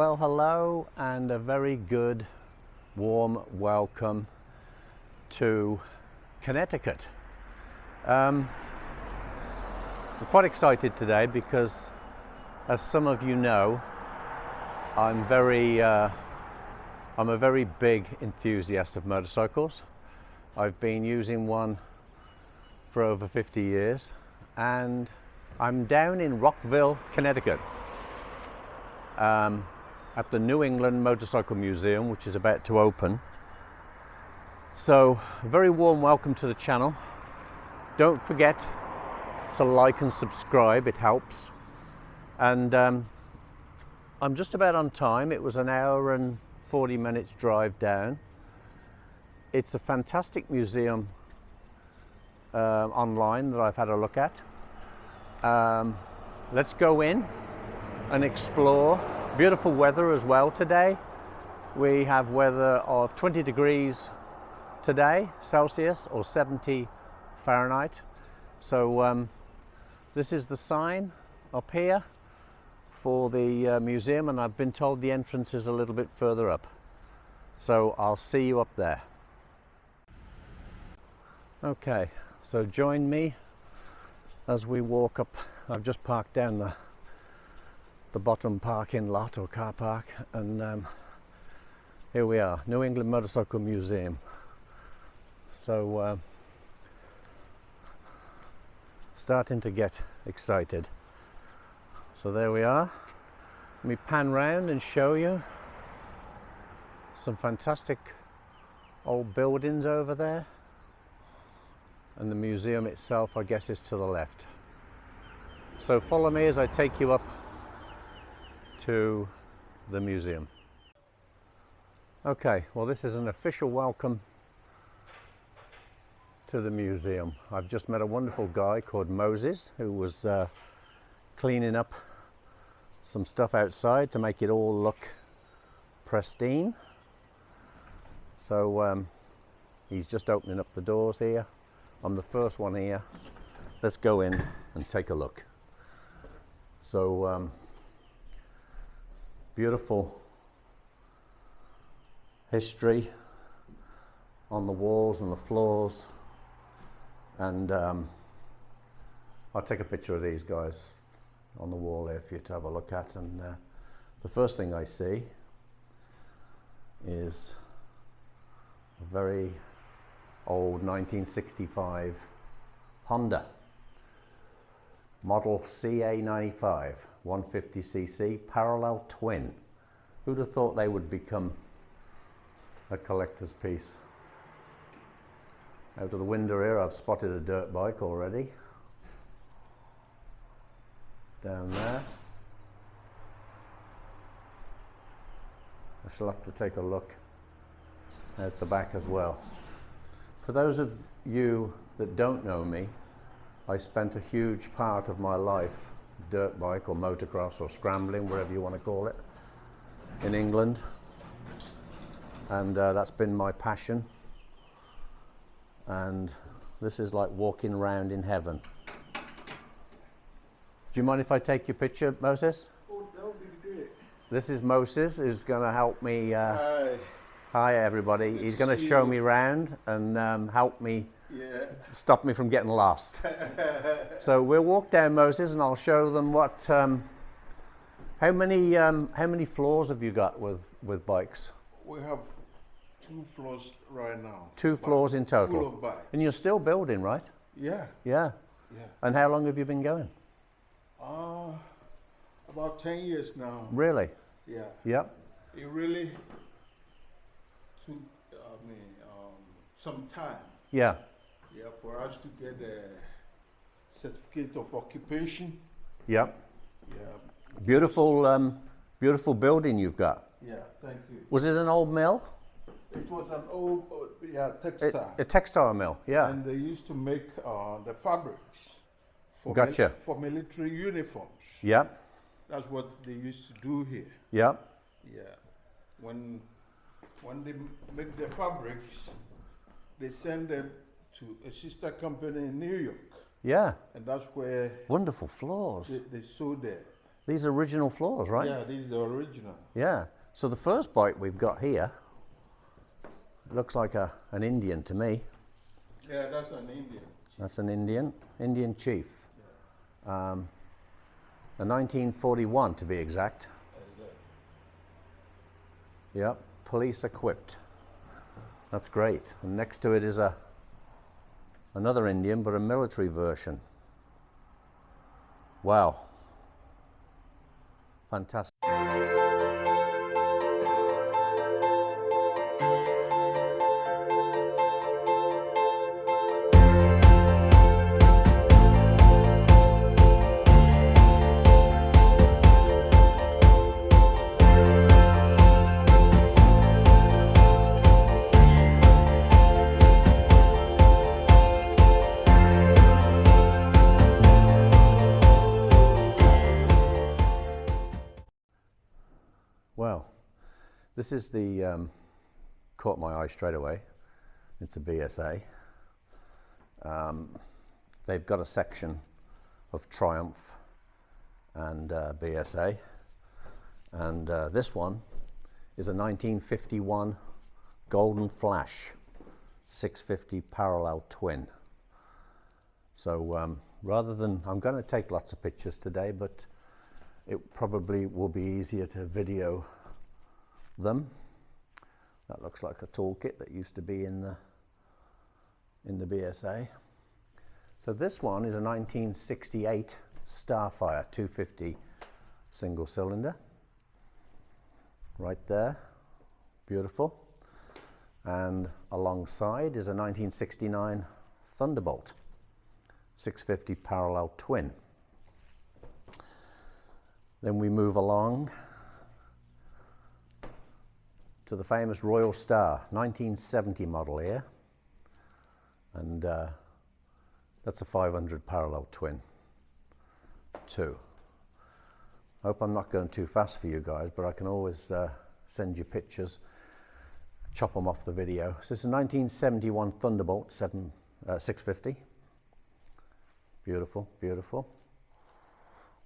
Well, hello and a very good warm welcome to Connecticut. I'm quite excited today because, as some of you know, I'm a very big enthusiast of motorcycles. I've been using one for over 50 years and I'm down in Rockville, Connecticut. At the New England Motorcycle Museum, which is about to open. So, a very warm welcome to the channel. Don't forget to like and subscribe, it helps. And I'm just about on time. It was an hour and 40 minutes drive down. It's a fantastic museum online that I've had a look at. Let's go in and explore. Beautiful weather as well today. We have weather of 20 degrees today, Celsius, or 70 Fahrenheit. So this is the sign up here for the museum, and I've been told the entrance is a little bit further up. So I'll see you up there. Okay, so join me as we walk up. I've just parked down the bottom parking lot or car park, and here we are, New England Motorcycle Museum. So starting to get excited. So there we are. Let me pan round and show you some fantastic old buildings over there, and the museum itself, I guess, is to the left. So follow me as I take you up to the museum. Okay, well, this is an official welcome to the museum. I've just met a wonderful guy called Moses who was cleaning up some stuff outside to make it all look pristine. So he's just opening up the doors here. I'm the first one here. Let's go in and take a look. So beautiful history on the walls and the floors, and I'll take a picture of these guys on the wall here for you to have a look at. And the first thing I see is a very old 1965 Honda model CA95 150cc parallel twin. Who'd have thought they would become a collector's piece? Out of the window here I've spotted a dirt bike already. Down there. I shall have to take a look at the back as well. For those of you that don't know me, I spent a huge part of my life dirt bike or motocross or scrambling, whatever you want to call it, in England, and that's been my passion. And this is like walking around in heaven. Do you mind if I take your picture, Moses? Oh, that would be great. This is Moses, who's going to help me. Hi, everybody. He's going to show me around and help me. Yeah. Stop me from getting lost. So we'll walk down, Moses, and I'll show them what. How many floors have you got with bikes? We have 2 floors right now. 2 floors in total. Full of bikes. And you're still building, right? Yeah. Yeah. Yeah. And how long have you been going? About 10 years now. Really? Yeah. Yep. It really took some time. Yeah. Yeah, for us to get a certificate of occupation. Yep. Yeah. Beautiful building you've got. Yeah, thank you. Was it an old mill? It was an old, textile. A textile mill, yeah. And they used to make the fabrics for, Gotcha. For military uniforms. Yep. That's what they used to do here. Yep. Yeah. When they make the fabrics, they send them to a sister company in New York. Yeah. And that's where wonderful floors. they sew there. These are original floors, right? Yeah, this is the original. Yeah. So the first bike we've got here looks like an Indian to me. Yeah, that's an Indian. That's an Indian chief. Yeah. A 1941 to be exact. Yep, police equipped. That's great. And next to it is another Indian, but a military version. Wow. Fantastic. Well, this is the, caught my eye straight away. It's a BSA. They've got a section of Triumph and BSA. And this one is a 1951 Golden Flash 650 parallel twin. So rather than, I'm going to take lots of pictures today, but it probably will be easier to video them. That looks like a toolkit that used to be in the BSA. So this one is a 1968 Starfire 250 single cylinder. Right there, beautiful. And alongside is a 1969 Thunderbolt 650 parallel twin. Then we move along to the famous Royal Star, 1970 model here. And that's a 500 parallel twin, too. I hope I'm not going too fast for you guys, but I can always send you pictures, chop them off the video. So this is a 1971 Thunderbolt 650. Beautiful, beautiful.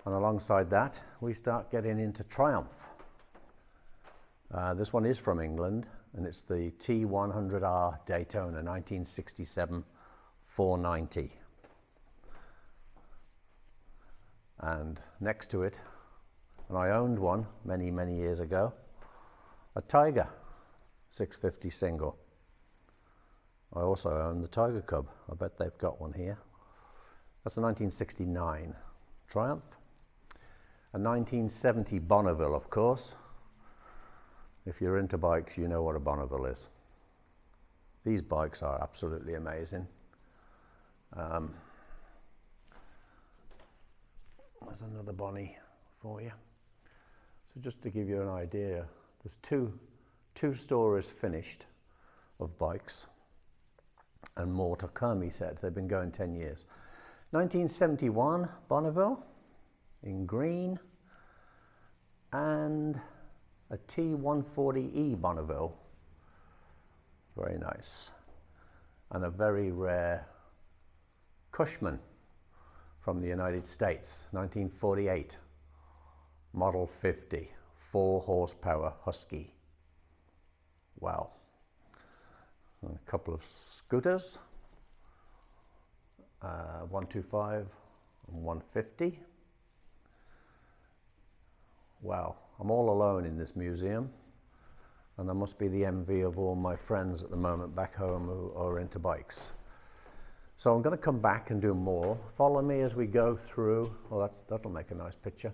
And alongside that, we start getting into Triumph. This one is from England, and it's the T100R Daytona 1967 490. And next to it, and I owned one many, many years ago, a Tiger 650 single. I also own the Tiger Cub. I bet they've got one here. That's a 1969 Triumph. A 1970 Bonneville, of course. If you're into bikes, you know what a Bonneville is. These bikes are absolutely amazing. There's another Bonnie for you. So just to give you an idea, there's two stories finished of bikes and more to come, he said. They've been going 10 years. 1971 Bonneville in green, and a T140E Bonneville, very nice, and a very rare Cushman from the United States, 1948, Model 50, 4 horsepower Husky. Wow. And a couple of scooters, 125 and 150. Wow, I'm all alone in this museum, and I must be the envy of all my friends at the moment back home who are into bikes. So I'm going to come back and do more. Follow me as we go through. Well, that'll make a nice picture.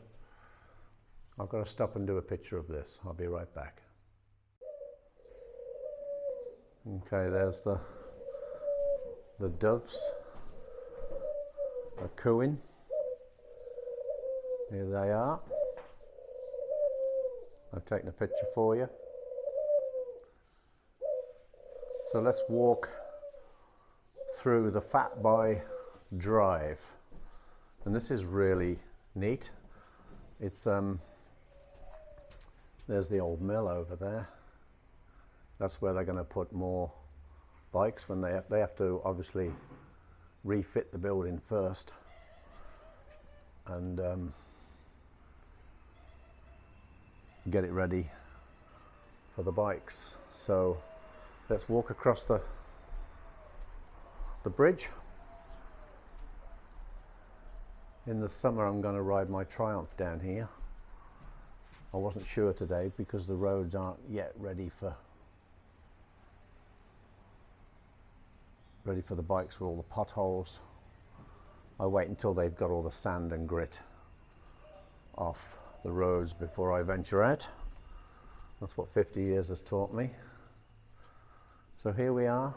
I've got to stop and do a picture of this. I'll be right back. Okay, there's the doves are cooing. Here they are. I've taken a picture for you. So let's walk through the Fat Boy Drive. And this is really neat. It's there's the old mill over there. That's where they're going to put more bikes when they have to obviously refit the building first. And get it ready for the bikes. So let's walk across the bridge. In the summer I'm going to ride my Triumph down here. I wasn't sure today because the roads aren't yet ready for the bikes with all the potholes. I wait until they've got all the sand and grit off the roads before I venture out. That's what 50 years has taught me. So here we are.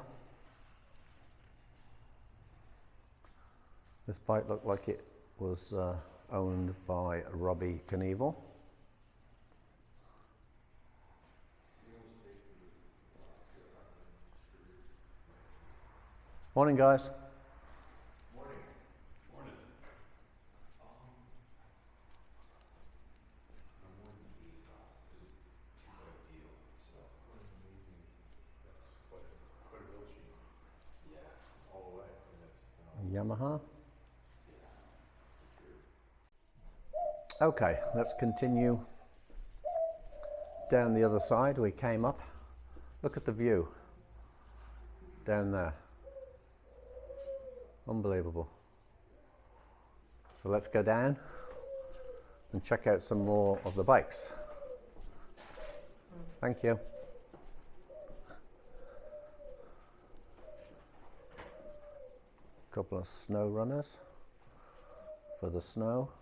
This bike looked like it was owned by Robbie Knievel. Morning, guys. Morning. Morning. Yamaha. Okay, let's continue down the other side. We came up. Look at the view down there. Unbelievable. So let's go down and check out some more of the bikes. Thank you. Couple of snow runners for the snow.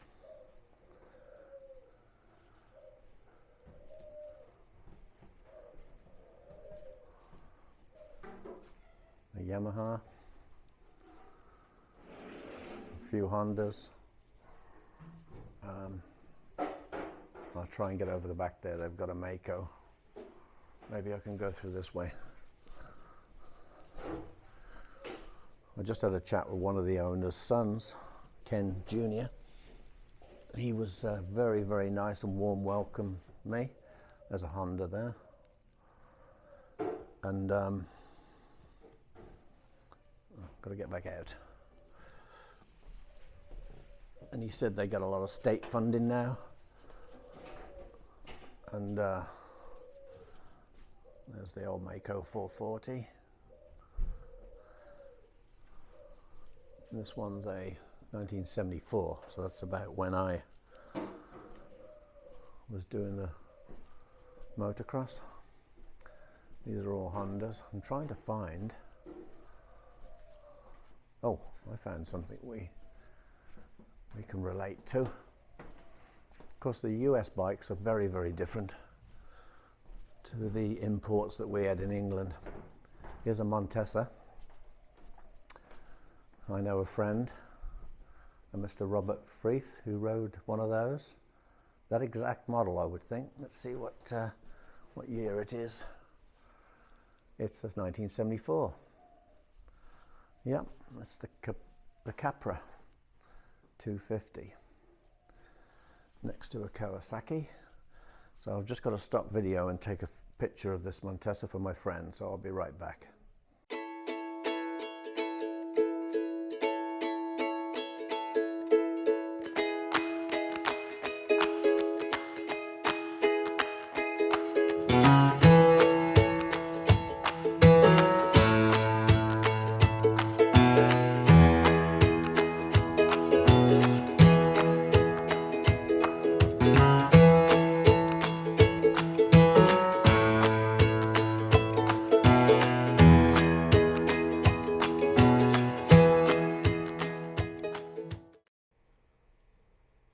A Yamaha. A few Hondas. I'll try and get over the back there. They've got a Mako. Maybe I can go through this way. I just had a chat with one of the owner's sons, Ken Jr. He was very, very nice and warm welcome me. There's a Honda there. And I've got to get back out. And he said they got a lot of state funding now. And there's the old Mako 440. This one's a 1974, so that's about when I was doing the motocross. These are all Hondas. I'm trying to find... Oh, I found something we can relate to. Of course, the US bikes are very, very different to the imports that we had in England. Here's a Montesa. I know a friend, a Mr. Robert Freeth, who rode one of those. That exact model, I would think. Let's see what year it is. It says 1974. Yep, that's the Capra 250 next to a Kawasaki. So I've just got to stop video and take a picture of this Montesa for my friend, so I'll be right back.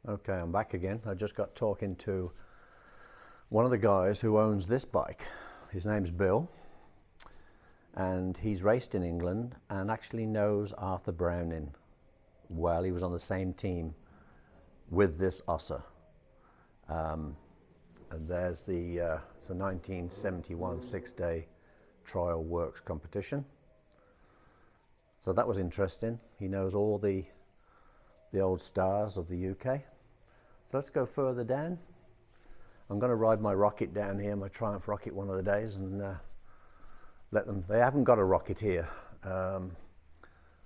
Okay, I'm back again. I just got talking to one of the guys who owns this bike. His name's Bill, and he's raced in England and actually knows Arthur Browning well. He was on the same team with this Ossa. And there's the it's a 1971 six-day trial works competition. So that was interesting. He knows all the old stars of the UK. So let's go further down. I'm going to ride my Rocket down here, my Triumph Rocket, one of the days, and let them. They haven't got a Rocket here,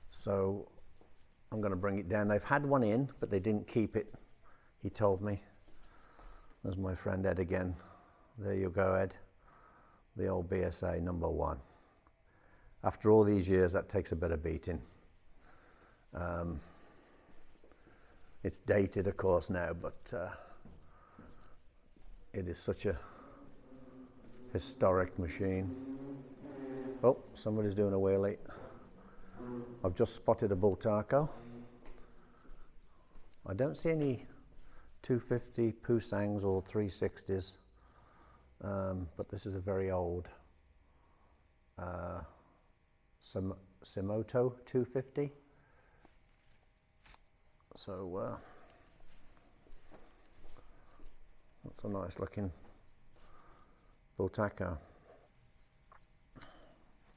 so I'm going to bring it down. They've had one in, but they didn't keep it, he told me. There's my friend Ed again. There you go, Ed. The old BSA #1. After all these years, that takes a bit of beating. It's dated, of course, now, but it is such a historic machine. Oh, somebody's doing a wheelie. I've just spotted a bull taco. I don't see any 250 Pusangs or 360s, but this is a very old Simoto 250. So that's a nice looking bull taco,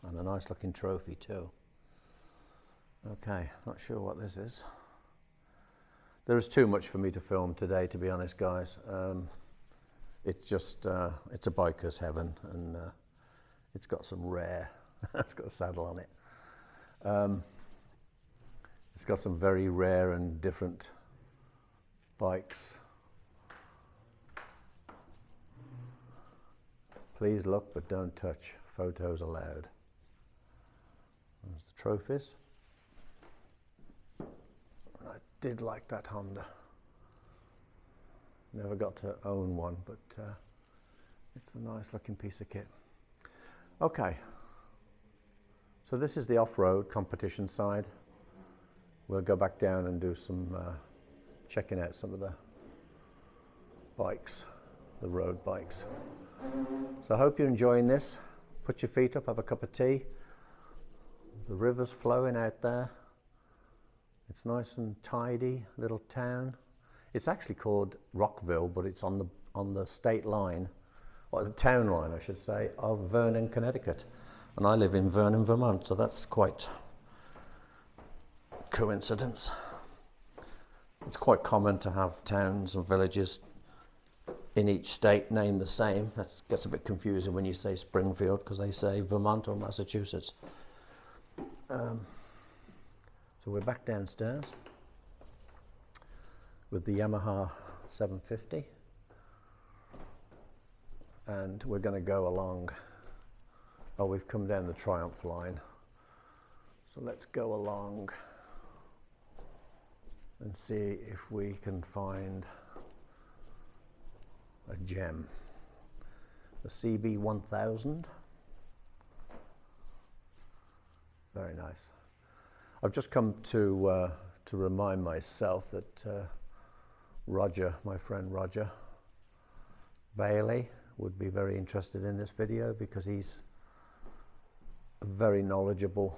and a nice looking trophy too. Okay, not sure what this is. There is too much for me to film today, to be honest, guys. It's just, it's a biker's heaven, and it's got some rare, it's got a saddle on it. It's got some very rare and different bikes. Please look, but don't touch. Photos allowed. There's the trophies. I did like that Honda. Never got to own one, but it's a nice looking piece of kit. Okay, so this is the off-road competition side. We'll go back down and do some checking out some of the bikes, the road bikes. So I hope you're enjoying this. Put your feet up, have a cup of tea. The river's flowing out there. It's nice and tidy, little town. It's actually called Rockville, but it's on the state line, or the town line, I should say, of Vernon, Connecticut. And I live in Vernon, Vermont, so that's quite coincidence. It's quite common to have towns and villages in each state named the same. That gets a bit confusing when you say Springfield, because they say Vermont or Massachusetts. So we're back downstairs with the Yamaha 750, and we're going to go along. Oh, we've come down the Triumph line, so let's go along and see if we can find a gem. The CB 1000. Very nice. I've just come to remind myself that Roger, my friend Roger Bailey, would be very interested in this video, because he's a very knowledgeable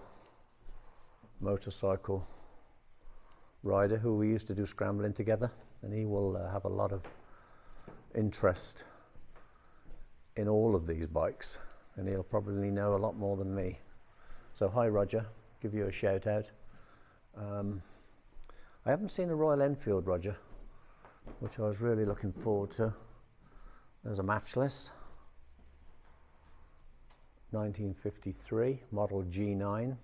motorcycle rider who we used to do scrambling together, and he will have a lot of interest in all of these bikes, and he'll probably know a lot more than me. So hi Roger, give you a shout out. I haven't seen a Royal Enfield, Roger, which I was really looking forward to. There's a Matchless 1953 model G9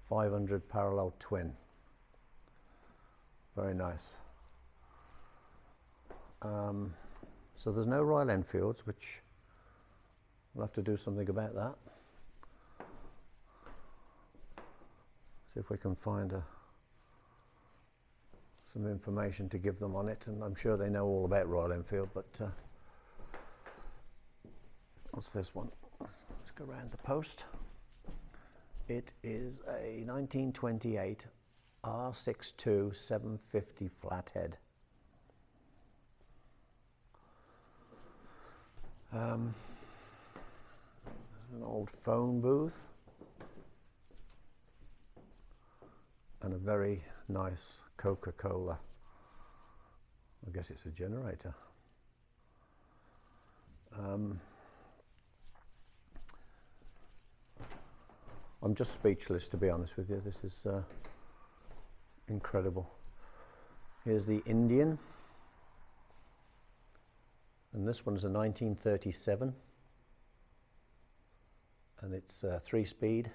500 parallel twin. Very nice. So there's no Royal Enfields, which we'll have to do something about that. See if we can find some information to give them on it, and I'm sure they know all about Royal Enfield, but what's this one? Let's go around the post. It is a 1928 R62 750 flathead. An old phone booth and a very nice Coca-Cola. I guess it's a generator. I'm just speechless, to be honest with you. This is incredible. Here's the Indian, and this one's a 1937, and it's 3-speed,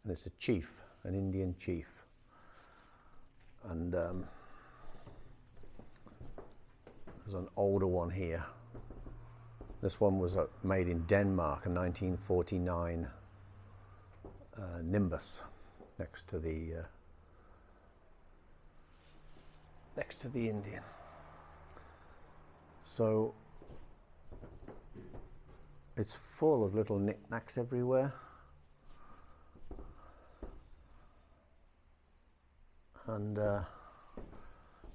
and it's a Chief, an Indian Chief. And There's an older one here. This one was made in Denmark, a 1949 Nimbus, next to the Indian. So it's full of little knickknacks everywhere. And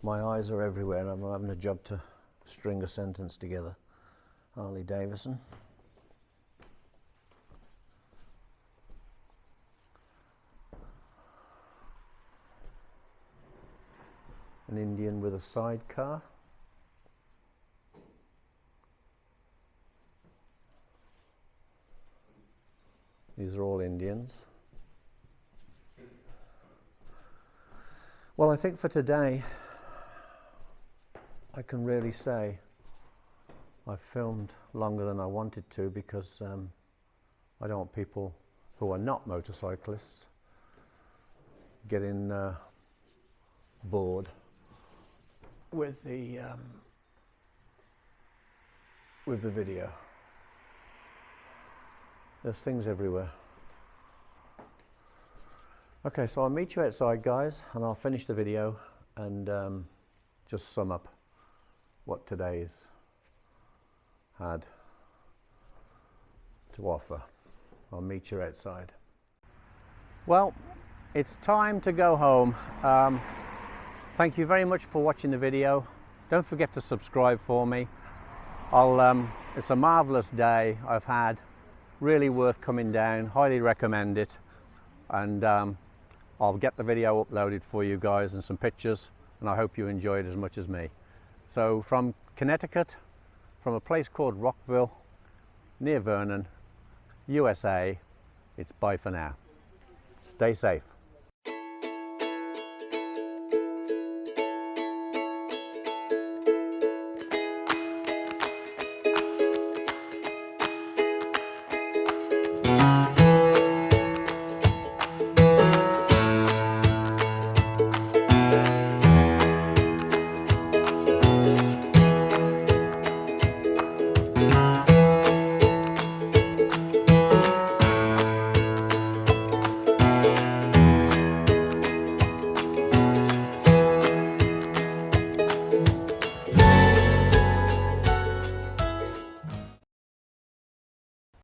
my eyes are everywhere, and I'm having a job to string a sentence together. Harley Davidson. An Indian with a sidecar. These are all Indians. Well, I think for today, I can really say I've filmed longer than I wanted to, because I don't want people who are not motorcyclists getting bored with the video. There's things everywhere. Okay, so I'll meet you outside, guys, and I'll finish the video and just sum up what today's had to offer. I'll meet you outside. Well, it's time to go home. Thank you very much for watching the video. Don't forget to subscribe for me. It's a marvelous day I've had. Really worth coming down. Highly recommend it. And I'll get the video uploaded for you guys and some pictures, and I hope you enjoy it as much as me. So from Connecticut, from a place called Rockville, near Vernon, USA, it's bye for now. Stay safe.